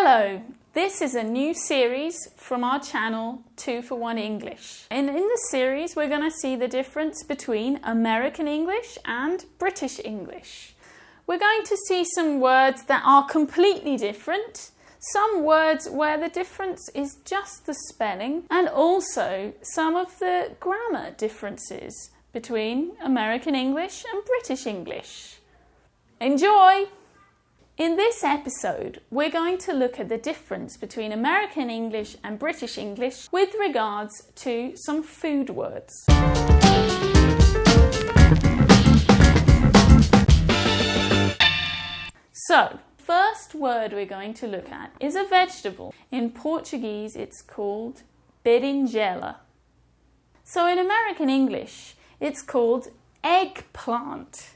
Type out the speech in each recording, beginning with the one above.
Hello, this is a new series from our channel 2 for 1 English. And in this series we're going to see the difference between American English and British English. We're going to see some words that are completely different, some words where the difference is just the spelling, and also some of the grammar differences between American English and British English. Enjoy! In this episode, we're going to look at the difference between American English and British English with regards to some food words. So, first word we're going to look at is a vegetable. In Portuguese, it's called berinjela. So in American English, it's called eggplant.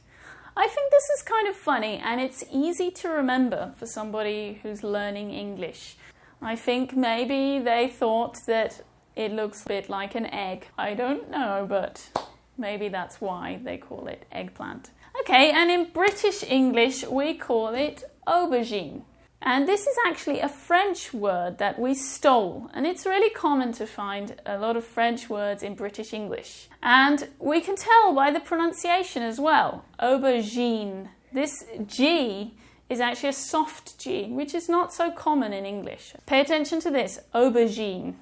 I think this is kind of funny and it's easy to remember for somebody who's learning English. I think maybe they thought that it looks a bit like an egg. I don't know, but maybe that's why they call it eggplant. Okay, and in British English we call it aubergine. And this is actually a French word that we stole, and it's really common to find a lot of French words in British English. And we can tell by the pronunciation as well. Aubergine. This G is actually a soft G, which is not so common in English. Pay attention to this. Aubergine.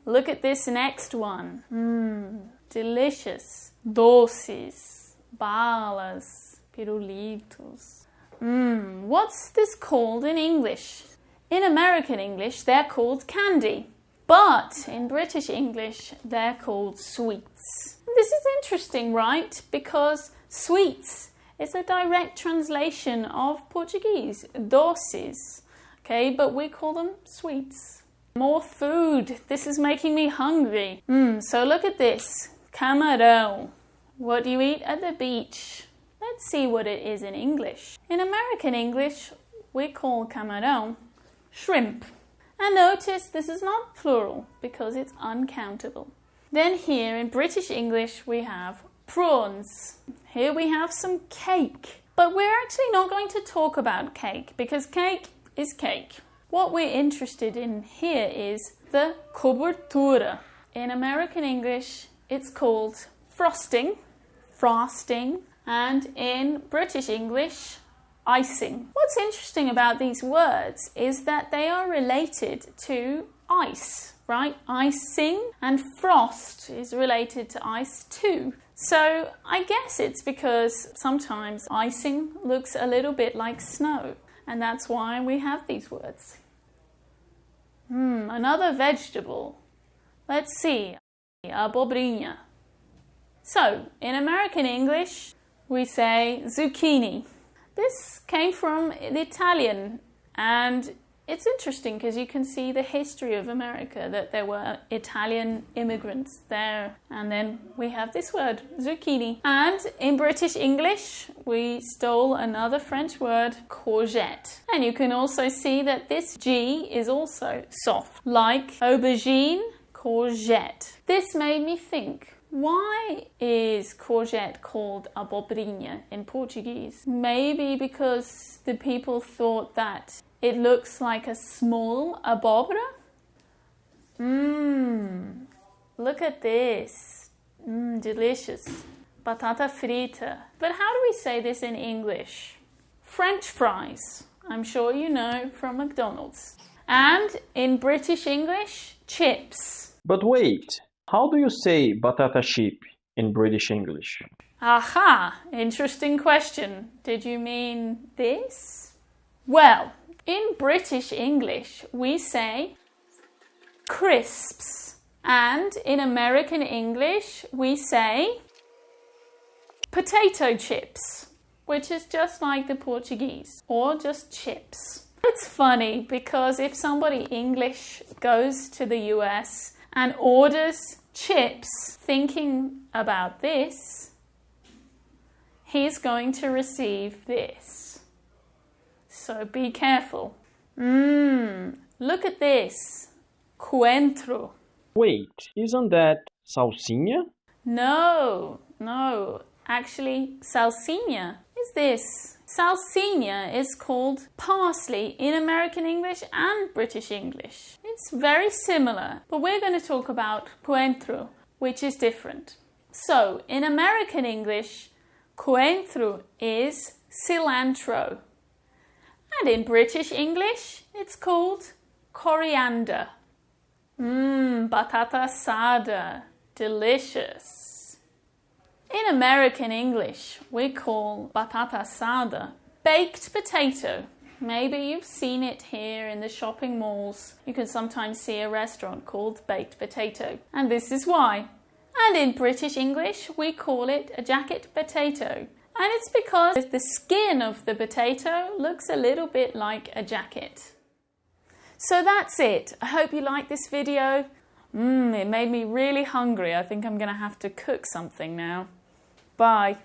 Look at this next one. Delicious. Doces. Balas. Pirulitos. What's this called in English? In American English, they're called candy. But in British English, they're called sweets. This is interesting, right? Because sweets is a direct translation of Portuguese, doces. Okay, but we call them sweets. More food. This is making me hungry. So look at this. Camarão. What do you eat at the beach? Let's see what it is in English. In American English, we call camarão shrimp. And notice this is not plural because it's uncountable. Then here in British English, we have prawns. Here we have some cake. But we're actually not going to talk about cake because cake is cake. What we're interested in here is the cobertura. In American English, it's called frosting. And in British English, icing. What's interesting about these words is that they are related to ice, right? Icing and frost is related to ice too. So I guess it's because sometimes icing looks a little bit like snow, and that's why we have these words. Another vegetable. Let's see. Abobrinha. So, in American English, we say zucchini. This came from the Italian, and it's interesting because you can see the history of America, that there were Italian immigrants there, and then we have this word, zucchini. And in British English, we stole another French word, courgette. And you can also see that this G is also soft, like aubergine, courgette. This made me think, why is courgette called abobrinha in Portuguese? Maybe because the people thought that it looks like a small abóbora? Look at this. Delicious. Batata frita. But how do we say this in English? French fries. I'm sure you know from McDonald's. And in British English, chips. But wait. How do you say batata chip in British English? Aha! Interesting question. Did you mean this? Well, in British English, we say crisps. And in American English, we say potato chips, which is just like the Portuguese, or just chips. It's funny because if somebody English goes to the US and orders chips thinking about this, he's going to receive this. So be careful. Look at this. Coentro. Wait, isn't that salsinha? No. Actually, salsinha is this. Salsina is called parsley in American English and British English. It's very similar, but we're going to talk about coentro, which is different. So, in American English, coentro is cilantro. And in British English, it's called coriander. Batata assada. Delicious. In American English, we call batata assada baked potato. Maybe you've seen it here in the shopping malls. You can sometimes see a restaurant called baked potato. And this is why. And in British English, we call it a jacket potato. And it's because the skin of the potato looks a little bit like a jacket. So that's it. I hope you liked this video. It made me really hungry. I think I'm going to have to cook something now. Bye.